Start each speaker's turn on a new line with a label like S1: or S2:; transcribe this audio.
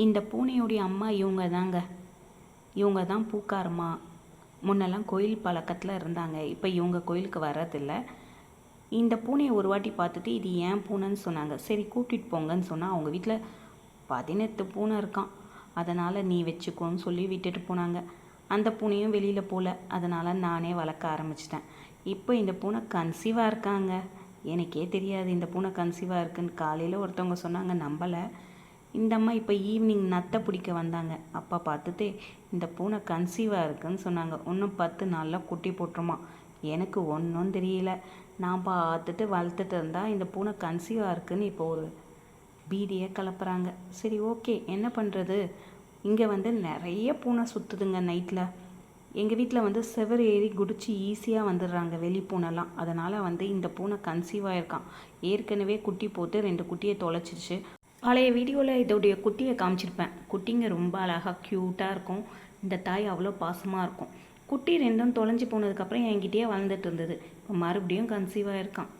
S1: இந்த பூனையோடைய அம்மா இவங்க தாங்க. இவங்க தான் பூக்காரம்மா. முன்னெல்லாம் கோயில் பழக்கத்தில் இருந்தாங்க. இப்போ இவங்க கோயிலுக்கு வர்றதில்ல. இந்த பூனையை ஒரு வாட்டி பார்த்துட்டு இது ஏன் பூனைன்னு சொன்னாங்க. சரி கூட்டிகிட்டு போங்கன்னு சொன்னால் அவங்க வீட்டில் 18 பூனை இருக்கான். அதனால் நீ வச்சுக்கோன்னு சொல்லி விட்டுட்டு போனாங்க. அந்த பூனையும் வெளியில் போகல. அதனால் நானே வளர்க்க ஆரம்பிச்சிட்டேன். இப்போ இந்த பூனை கன்சீவாக இருக்காங்க. எனக்கே தெரியாது இந்த பூனை கன்சீவாக இருக்குன்னு. காலையில் ஒருத்தவங்க சொன்னாங்க, நம்பலை. இந்த அம்மா இப்போ ஈவினிங் நத்தை பிடிக்க வந்தாங்க. அப்பா பார்த்துட்டு இந்த பூனை கன்சீவாக இருக்குன்னு சொன்னாங்க. இன்னும் 10 நாளில் குட்டி போட்டுருமா. எனக்கு ஒன்றும் தெரியல. நான் பார்த்துட்டு வளர்த்துட்டு இருந்தால் இந்த பூனை கன்சீவாக இருக்குன்னு இப்போ ஒரு பீதியை கிளப்புறாங்க. சரி ஓகே, என்ன பண்ணுறது. இங்கே நிறைய பூனை சுற்றுதுங்க நைட்டில். எங்கள் வீட்டில் செவர் ஏறி குடிச்சு ஈஸியாக வந்துடுறாங்க வெளி பூனைலாம். அதனால் இந்த பூனை கன்சீவாக இருக்கான். ஏற்கனவே குட்டி போட்டு 2 குட்டியை தொலைச்சிருச்சு. பழைய வீடியோவில் இதோடைய குட்டியை காமிச்சிருப்பேன். குட்டிங்க ரொம்ப அழகாக க்யூட்டாக இருக்கும். இந்த தாய் அவ்வளோ பாசமாக இருக்கும். குட்டி 2ம் தொலைஞ்சி போனதுக்கப்புறம் என்கிட்டயே வளர்ந்துட்டு இருந்தது. இப்போ மறுபடியும் கன்சீவாக இருக்கான்.